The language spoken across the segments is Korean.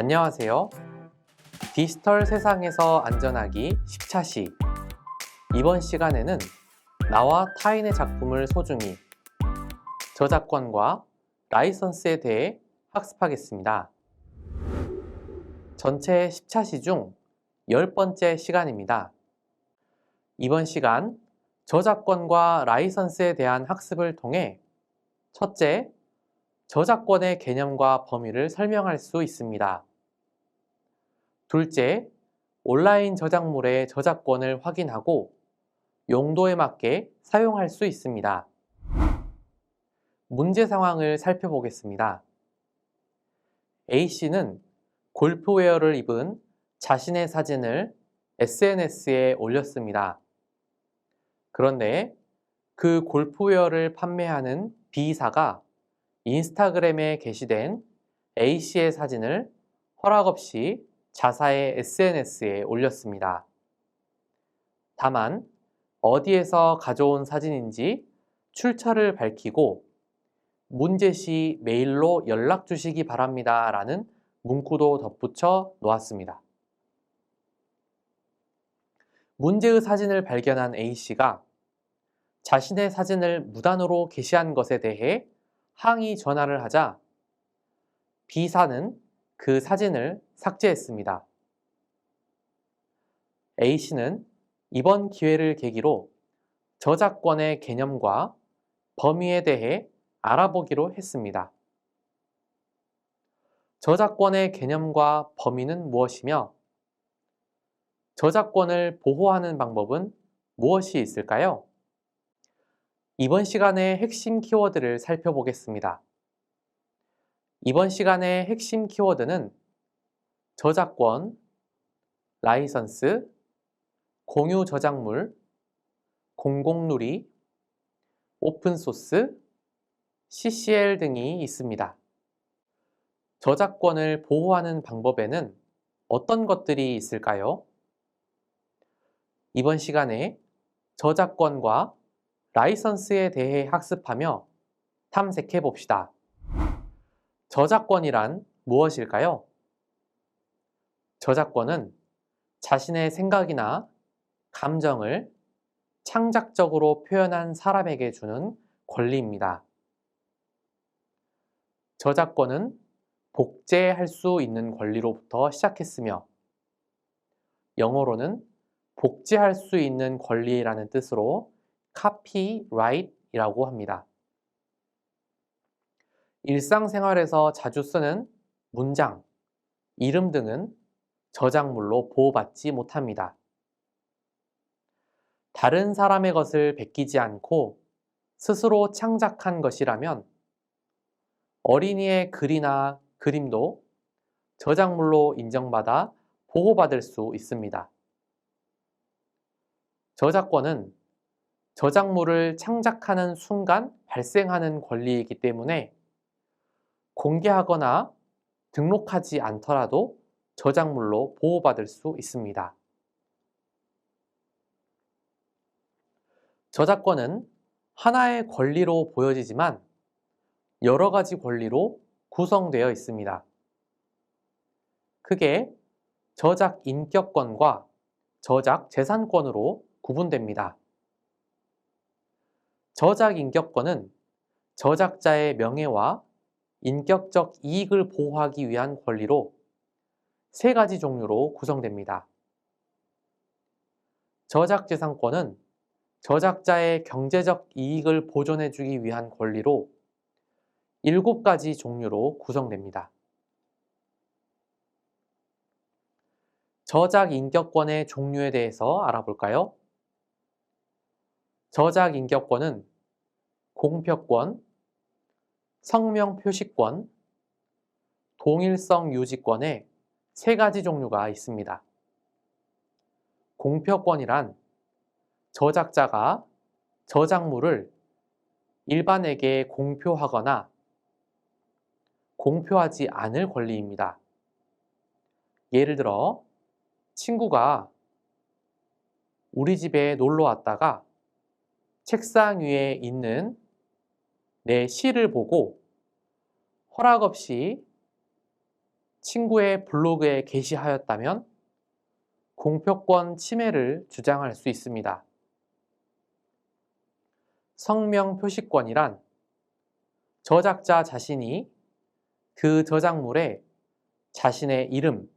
안녕하세요. 디지털 세상에서 안전하기 10차 시. 이번 시간에는 나와 타인의 작품을 소중히 저작권과 라이선스에 대해 학습하겠습니다. 전체 10차 시 중 10번째 시간입니다. 이번 시간 저작권과 라이선스에 대한 학습을 통해 첫째, 저작권의 개념과 범위를 설명할 수 있습니다. 둘째, 온라인 저작물의 저작권을 확인하고 용도에 맞게 사용할 수 있습니다. 문제 상황을 살펴보겠습니다. A씨는 골프웨어를 입은 자신의 사진을 SNS에 올렸습니다. 그런데 그 골프웨어를 판매하는 B사가 인스타그램에 게시된 A씨의 사진을 허락 없이 자사의 SNS에 올렸습니다. 다만 어디에서 가져온 사진인지 출처를 밝히고 문제 시 메일로 연락 주시기 바랍니다 라는 문구도 덧붙여 놓았습니다. 문제의 사진을 발견한 A씨가 자신의 사진을 무단으로 게시한 것에 대해 항의 전화를 하자 B사는 그 사진을 삭제했습니다. A씨는 이번 기회를 계기로 저작권의 개념과 범위에 대해 알아보기로 했습니다. 저작권의 개념과 범위는 무엇이며 저작권을 보호하는 방법은 무엇이 있을까요? 이번 시간의 핵심 키워드를 살펴보겠습니다. 이번 시간의 핵심 키워드는 저작권, 라이선스, 공유 저작물, 공공누리, 오픈소스, CCL 등이 있습니다. 저작권을 보호하는 방법에는 어떤 것들이 있을까요? 이번 시간에 저작권과 라이선스에 대해 학습하며 탐색해 봅시다. 저작권이란 무엇일까요? 저작권은 자신의 생각이나 감정을 창작적으로 표현한 사람에게 주는 권리입니다. 저작권은 복제할 수 있는 권리로부터 시작했으며 영어로는 복제할 수 있는 권리라는 뜻으로 copyright이라고 합니다. 일상생활에서 자주 쓰는 문장, 이름 등은 저작물로 보호받지 못합니다. 다른 사람의 것을 베끼지 않고 스스로 창작한 것이라면 어린이의 글이나 그림도 저작물로 인정받아 보호받을 수 있습니다. 저작권은 저작물을 창작하는 순간 발생하는 권리이기 때문에 공개하거나 등록하지 않더라도 저작물로 보호받을 수 있습니다. 저작권은 하나의 권리로 보여지지만 여러 가지 권리로 구성되어 있습니다. 크게 저작 인격권과 저작 재산권으로 구분됩니다. 저작 인격권은 저작자의 명예와 인격적 이익을 보호하기 위한 권리로 세 가지 종류로 구성됩니다. 저작 재산권은 저작자의 경제적 이익을 보존해주기 위한 권리로 7가지 종류로 구성됩니다. 저작 인격권의 종류에 대해서 알아볼까요? 저작 인격권은 공표권, 성명 표시권, 동일성 유지권의 3가지 종류가 있습니다. 공표권이란 저작자가 저작물을 일반에게 공표하거나 공표하지 않을 권리입니다. 예를 들어 친구가 우리 집에 놀러 왔다가 책상 위에 있는 내 시를 보고 허락 없이 친구의 블로그에 게시하였다면 공표권 침해를 주장할 수 있습니다. 성명 표시권이란 저작자 자신이 그 저작물에 자신의 이름,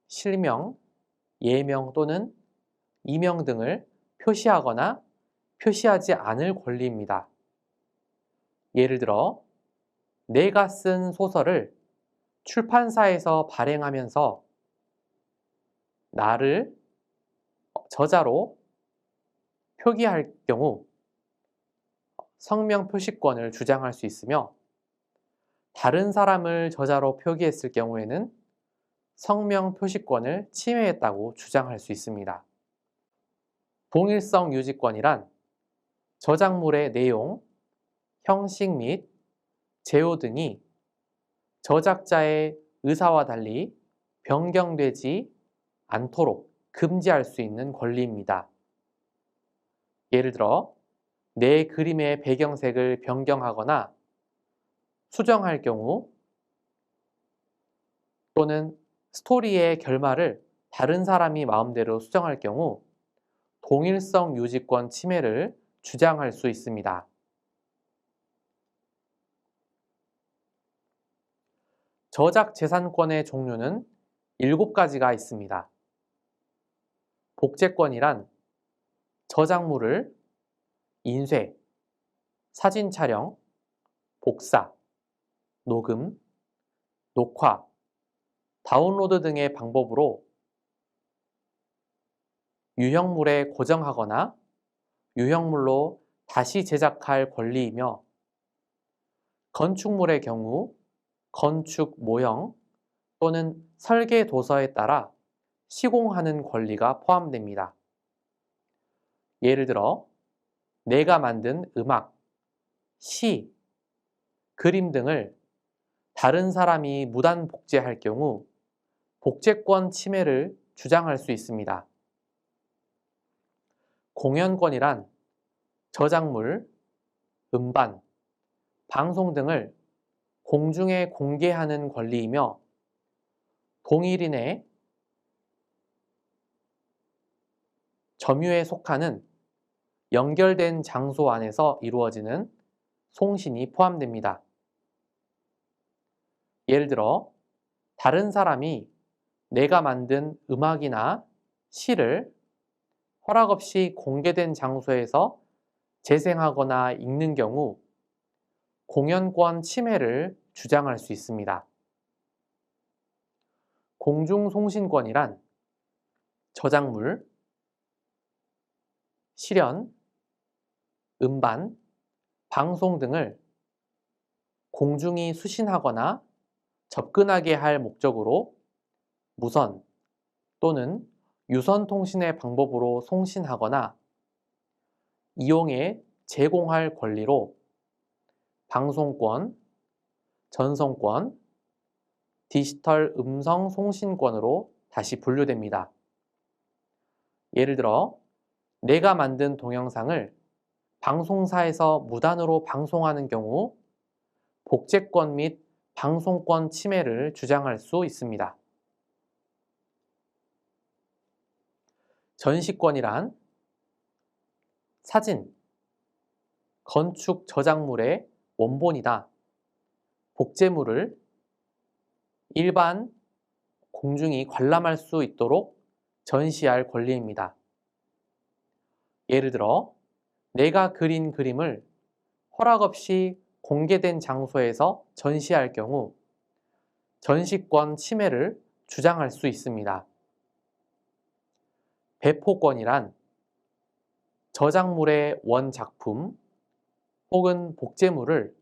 실명, 예명 또는 이명 등을 표시하거나 표시하지 않을 권리입니다. 예를 들어, 내가 쓴 소설을 출판사에서 발행하면서 나를 저자로 표기할 경우 성명 표시권을 주장할 수 있으며, 다른 사람을 저자로 표기했을 경우에는 성명 표시권을 침해했다고 주장할 수 있습니다. 동일성 유지권이란 저작물의 내용, 형식 및 제호 등이 저작자의 의사와 달리 변경되지 않도록 금지할 수 있는 권리입니다. 예를 들어, 내 그림의 배경색을 변경하거나 수정할 경우, 또는 스토리의 결말을 다른 사람이 마음대로 수정할 경우 동일성 유지권 침해를 주장할 수 있습니다. 저작 재산권의 종류는 7가지가 있습니다. 복제권이란 저작물을 인쇄, 사진 촬영, 복사, 녹음, 녹화, 다운로드 등의 방법으로 유형물에 고정하거나 유형물로 다시 제작할 권리이며, 건축물의 경우 건축 모형 또는 설계 도서에 따라 시공하는 권리가 포함됩니다. 예를 들어, 내가 만든 음악, 시, 그림 등을 다른 사람이 무단 복제할 경우 복제권 침해를 주장할 수 있습니다. 공연권이란 저작물, 음반, 방송 등을 공중에 공개하는 권리이며, 동일인의 점유에 속하는 연결된 장소 안에서 이루어지는 송신이 포함됩니다. 예를 들어, 다른 사람이 내가 만든 음악이나 시를 허락 없이 공개된 장소에서 재생하거나 읽는 경우 공연권 침해를 주장할 수 있습니다. 공중송신권이란 저작물, 실연, 음반, 방송 등을 공중이 수신하거나 접근하게 할 목적으로 무선 또는 유선 통신의 방법으로 송신하거나 이용해 제공할 권리로 방송권, 전송권, 디지털 음성 송신권으로 다시 분류됩니다. 예를 들어, 내가 만든 동영상을 방송사에서 무단으로 방송하는 경우 복제권 및 방송권 침해를 주장할 수 있습니다. 전시권이란 사진, 건축 저작물의 원본이다 복제물을 일반 공중이 관람할 수 있도록 전시할 권리입니다. 예를 들어, 내가 그린 그림을 허락 없이 공개된 장소에서 전시할 경우 전시권 침해를 주장할 수 있습니다. 배포권이란 저작물의 원작품 혹은 복제물을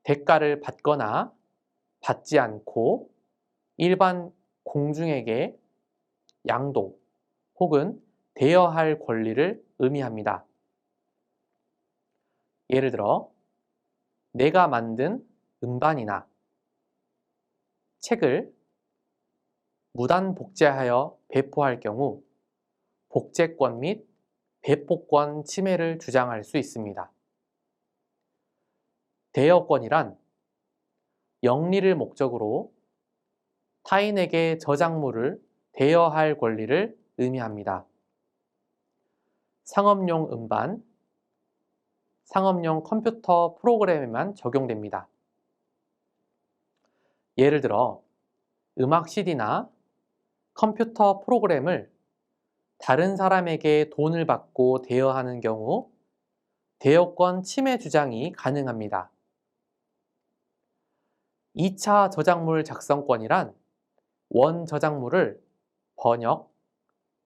대가를 받거나 받지 않고 일반 공중에게 양도 혹은 대여할 권리를 의미합니다. 예를 들어, 내가 만든 음반이나 책을 무단 복제하여 배포할 경우 복제권 및 배포권 침해를 주장할 수 있습니다. 대여권이란 영리를 목적으로 타인에게 저작물을 대여할 권리를 의미합니다. 상업용 음반, 상업용 컴퓨터 프로그램에만 적용됩니다. 예를 들어 음악 CD나 컴퓨터 프로그램을 다른 사람에게 돈을 받고 대여하는 경우 대여권 침해 주장이 가능합니다. 2차 저작물 작성권이란 원 저작물을 번역,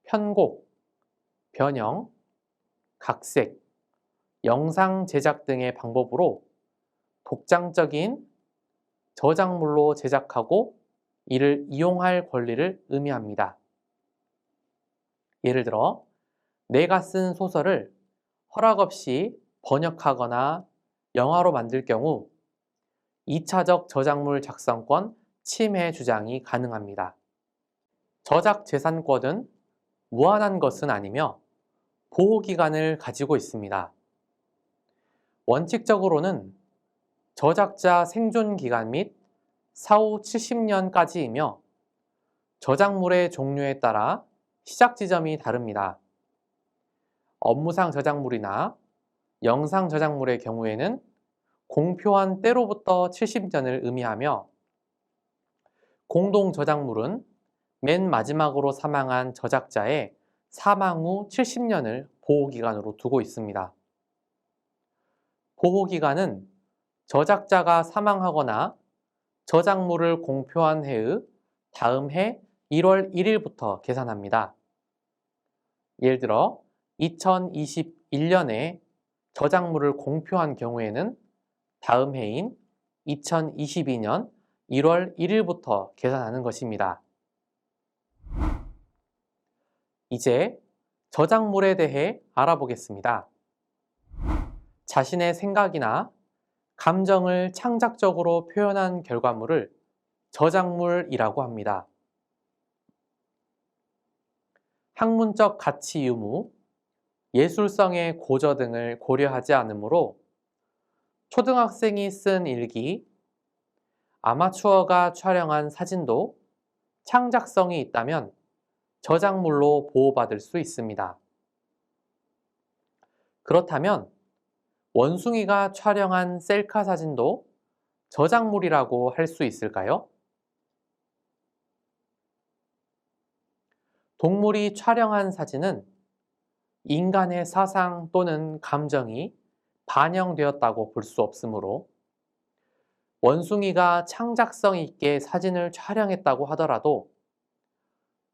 편곡, 변형, 각색, 영상 제작 등의 방법으로 독창적인 저작물로 제작하고 이를 이용할 권리를 의미합니다. 예를 들어 내가 쓴 소설을 허락 없이 번역하거나 영화로 만들 경우 2차적 저작물 작성권 침해 주장이 가능합니다. 저작 재산권은 무한한 것은 아니며 보호기간을 가지고 있습니다. 원칙적으로는 저작자 생존 기간 및 사후 70년까지이며 저작물의 종류에 따라 시작 지점이 다릅니다. 업무상 저작물이나 영상 저작물의 경우에는 공표한 때로부터 70년을 의미하며 공동 저작물은 맨 마지막으로 사망한 저작자의 사망 후 70년을 보호기간으로 두고 있습니다. 보호기간은 저작자가 사망하거나 저작물을 공표한 해의 다음 해 1월 1일부터 계산합니다. 예를 들어 2021년에 저작물을 공표한 경우에는 다음 해인 2022년 1월 1일부터 계산하는 것입니다. 이제 저작물에 대해 알아보겠습니다. 자신의 생각이나 감정을 창작적으로 표현한 결과물을 저작물이라고 합니다. 학문적 가치 유무, 예술성의 고저 등을 고려하지 않으므로 초등학생이 쓴 일기, 아마추어가 촬영한 사진도 창작성이 있다면 저작물로 보호받을 수 있습니다. 그렇다면 원숭이가 촬영한 셀카 사진도 저작물이라고 할 수 있을까요? 동물이 촬영한 사진은 인간의 사상 또는 감정이 반영되었다고 볼 수 없으므로 원숭이가 창작성 있게 사진을 촬영했다고 하더라도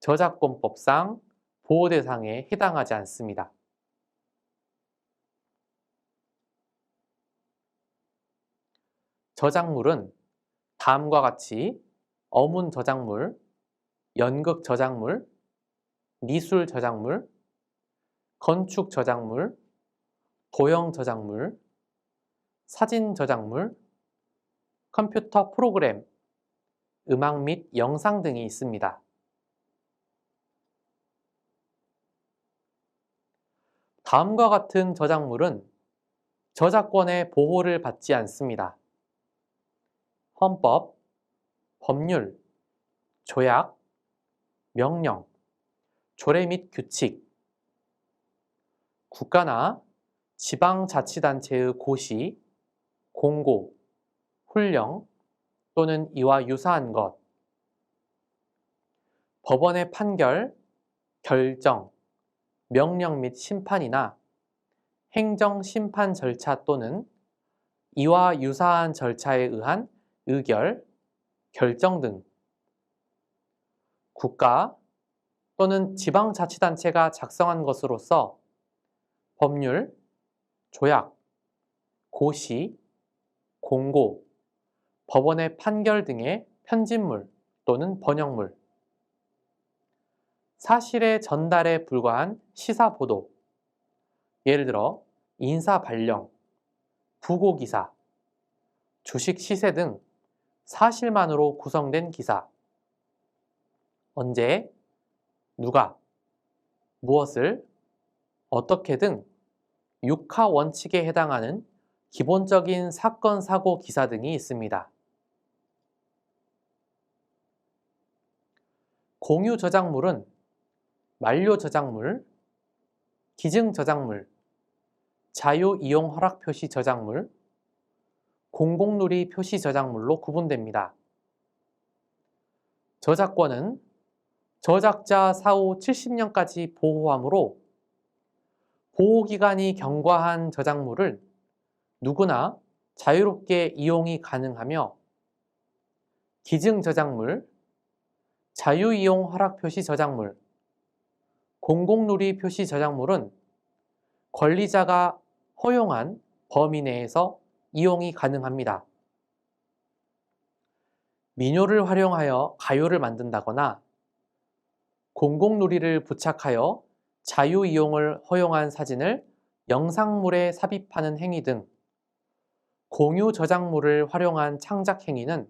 저작권법상 보호 대상에 해당하지 않습니다. 저작물은 다음과 같이 어문 저작물, 연극 저작물, 미술 저작물, 건축 저작물, 도형 저작물, 사진 저작물, 컴퓨터 프로그램, 음악 및 영상 등이 있습니다. 다음과 같은 저작물은 저작권의 보호를 받지 않습니다. 헌법, 법률, 조약, 명령, 조례 및 규칙, 국가나 지방자치단체의 고시, 공고, 훈령 또는 이와 유사한 것, 법원의 판결, 결정, 명령 및 심판이나 행정심판 절차 또는 이와 유사한 절차에 의한 의결, 결정 등 국가 또는 지방자치단체가 작성한 것으로서 법률, 조약, 고시, 공고, 법원의 판결 등의 편집물 또는 번역물, 사실의 전달에 불과한 시사보도, 예를 들어 인사발령, 부고기사, 주식 시세 등 사실만으로 구성된 기사, 언제, 누가, 무엇을, 어떻게 등 육하 원칙에 해당하는 기본적인 사건, 사고 기사 등이 있습니다. 공유 저작물은 만료 저작물, 기증 저작물, 자유 이용 허락 표시 저작물, 공공누리 표시 저작물로 구분됩니다. 저작권은 저작자 사후 70년까지 보호하므로 보호기간이 경과한 저작물을 누구나 자유롭게 이용이 가능하며 기증 저작물, 자유이용 허락 표시 저작물, 공공누리 표시 저작물은 권리자가 허용한 범위 내에서 이용이 가능합니다. 민요를 활용하여 가요를 만든다거나 공공누리를 부착하여 자유이용을 허용한 사진을 영상물에 삽입하는 행위 등 공유 저작물을 활용한 창작 행위는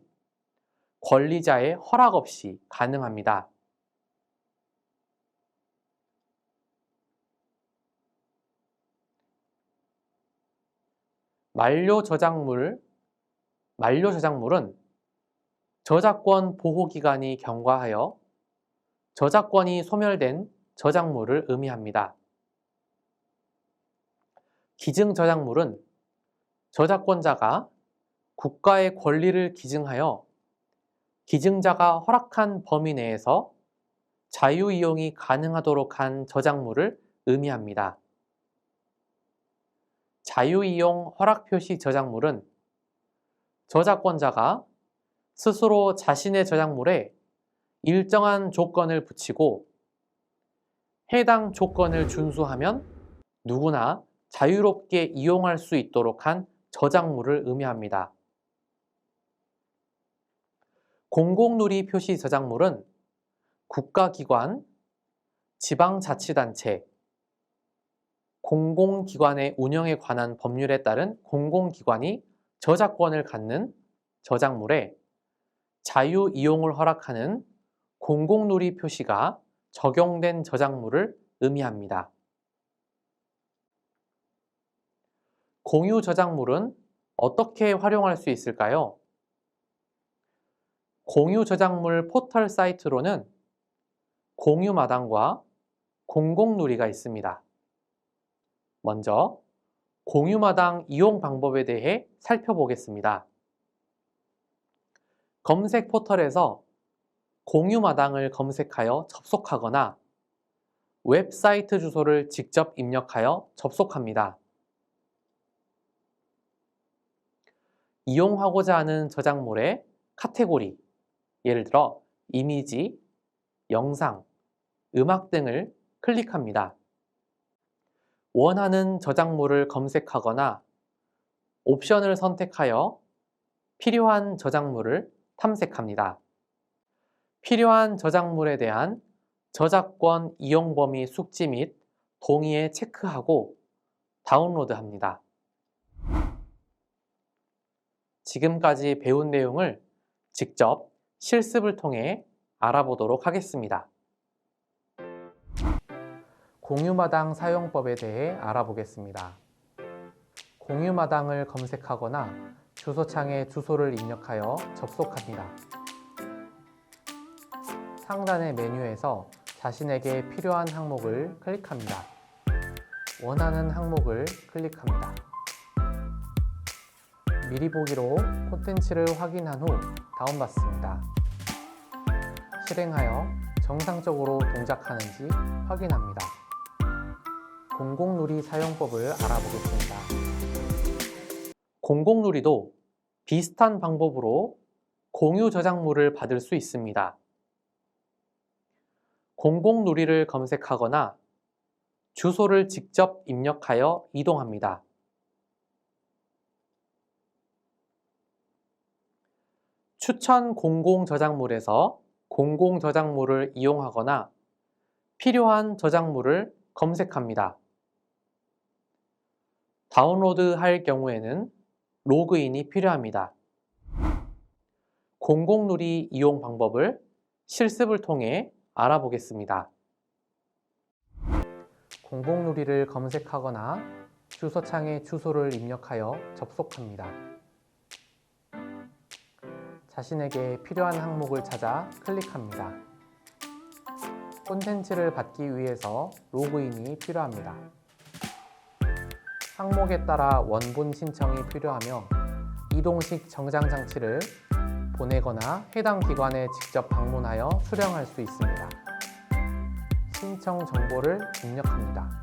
권리자의 허락 없이 가능합니다. 만료 저작물은 저작권 보호기간이 경과하여 저작권이 소멸된 저작물을 의미합니다. 기증 저작물은 저작권자가 국가의 권리를 기증하여 기증자가 허락한 범위 내에서 자유이용이 가능하도록 한 저작물을 의미합니다. 자유이용 허락표시 저작물은 저작권자가 스스로 자신의 저작물에 일정한 조건을 붙이고 해당 조건을 준수하면 누구나 자유롭게 이용할 수 있도록 한 저작물을 의미합니다. 공공누리 표시 저작물은 국가기관, 지방자치단체, 공공기관의 운영에 관한 법률에 따른 공공기관이 저작권을 갖는 저작물에 자유이용을 허락하는 공공누리 표시가 적용된 저작물을 의미합니다. 공유 저작물은 어떻게 활용할 수 있을까요? 공유 저작물 포털 사이트로는 공유마당과 공공누리가 있습니다. 먼저 공유마당 이용 방법에 대해 살펴보겠습니다. 검색 포털에서 공유마당을 검색하여 접속하거나 웹사이트 주소를 직접 입력하여 접속합니다. 이용하고자 하는 저작물의 카테고리, 예를 들어 이미지, 영상, 음악 등을 클릭합니다. 원하는 저작물을 검색하거나 옵션을 선택하여 필요한 저작물을 탐색합니다. 필요한 저작물에 대한 저작권 이용 범위 숙지 및 동의에 체크하고 다운로드합니다. 지금까지 배운 내용을 직접 실습을 통해 알아보도록 하겠습니다. 공유마당 사용법에 대해 알아보겠습니다. 공유마당을 검색하거나 주소창에 주소를 입력하여 접속합니다. 상단의 메뉴에서 자신에게 필요한 항목을 클릭합니다. 원하는 항목을 클릭합니다. 미리 보기로 콘텐츠를 확인한 후 다운받습니다. 실행하여 정상적으로 동작하는지 확인합니다. 공공누리 사용법을 알아보겠습니다. 공공누리도 비슷한 방법으로 공유 저작물을 받을 수 있습니다. 공공누리를 검색하거나 주소를 직접 입력하여 이동합니다. 추천 공공저작물에서 공공저작물을 이용하거나 필요한 저작물을 검색합니다. 다운로드할 경우에는 로그인이 필요합니다. 공공누리 이용 방법을 실습을 통해 알아보겠습니다. 공공누리를 검색하거나 주소창에 주소를 입력하여 접속합니다. 자신에게 필요한 항목을 찾아 클릭합니다. 콘텐츠를 받기 위해서 로그인이 필요합니다. 항목에 따라 원본 신청이 필요하며 이동식 정장 장치를 보내거나 해당 기관에 직접 방문하여 수령할 수 있습니다. 신청 정보를 입력합니다.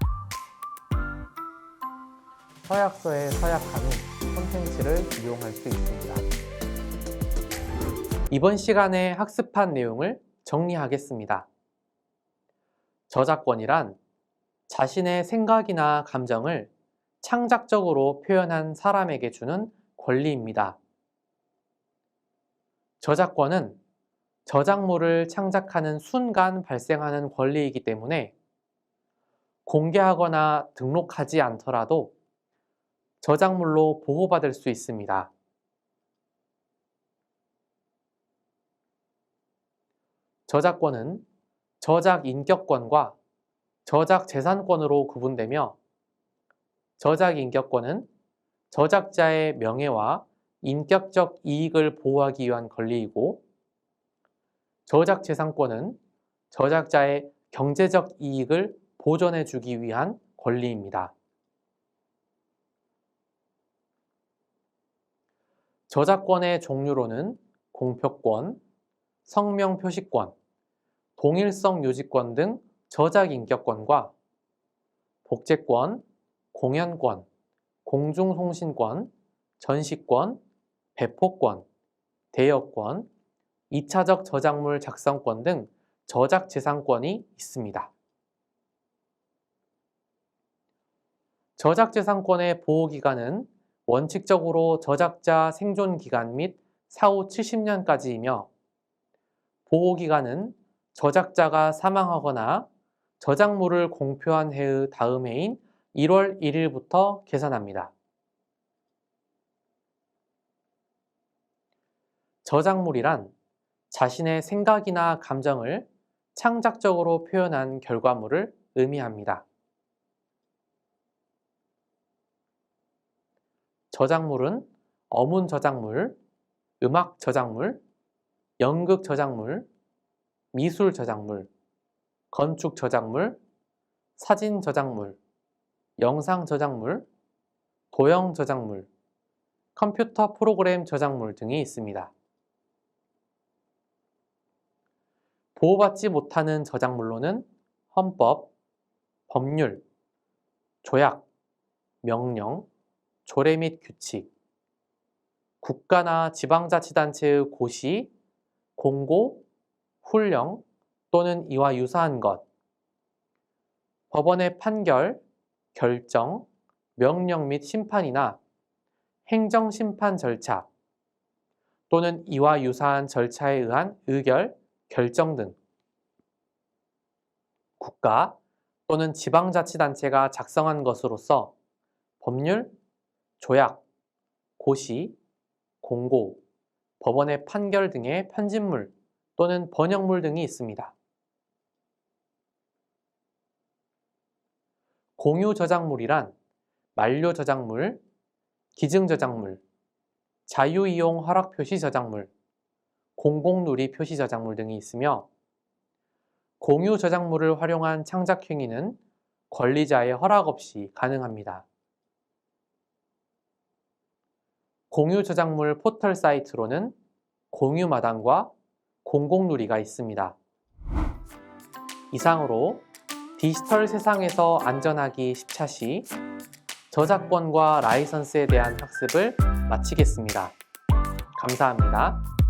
서약서에 서약한 후 콘텐츠를 이용할 수 있습니다. 이번 시간에 학습한 내용을 정리하겠습니다. 저작권이란 자신의 생각이나 감정을 창작적으로 표현한 사람에게 주는 권리입니다. 저작권은 저작물을 창작하는 순간 발생하는 권리이기 때문에 공개하거나 등록하지 않더라도 저작물로 보호받을 수 있습니다. 저작권은 저작 인격권과 저작 재산권으로 구분되며 저작 인격권은 저작자의 명예와 인격적 이익을 보호하기 위한 권리이고 저작 재산권은 저작자의 경제적 이익을 보존해 주기 위한 권리입니다. 저작권의 종류로는 공표권, 성명 표시권, 동일성 유지권 등 저작 인격권과 복제권, 공연권, 공중송신권, 전시권, 배포권, 대여권, 2차적 저작물 작성권 등 저작 재산권이 있습니다. 저작 재산권의 보호기간은 원칙적으로 저작자 생존 기간 및 사후 70년까지이며 보호기간은 저작자가 사망하거나 저작물을 공표한 해의 다음 해인 1월 1일부터 계산합니다. 저작물이란 자신의 생각이나 감정을 창작적으로 표현한 결과물을 의미합니다. 저작물은 어문 저작물, 음악 저작물, 연극 저작물, 미술 저작물, 건축 저작물, 사진 저작물, 영상 저작물, 도형 저작물, 컴퓨터 프로그램 저작물 등이 있습니다. 보호받지 못하는 저작물로는 헌법, 법률, 조약, 명령, 조례 및 규칙, 국가나 지방자치단체의 고시, 공고, 훈령 또는 이와 유사한 것, 법원의 판결, 결정, 명령 및 심판이나 행정심판 절차 또는 이와 유사한 절차에 의한 의결, 결정 등 국가 또는 지방자치단체가 작성한 것으로서 법률, 조약, 고시, 공고, 법원의 판결 등의 편집물 또는 번역물 등이 있습니다. 공유 저작물이란 만료 저작물, 기증 저작물, 자유이용 허락 표시 저작물, 공공누리 표시 저작물 등이 있으며 공유 저작물을 활용한 창작 행위는 권리자의 허락 없이 가능합니다. 공유 저작물 포털 사이트로는 공유마당과 공공누리가 있습니다. 이상으로 디지털 세상에서 안전하기 10차 시 저작권과 라이선스에 대한 학습을 마치겠습니다. 감사합니다.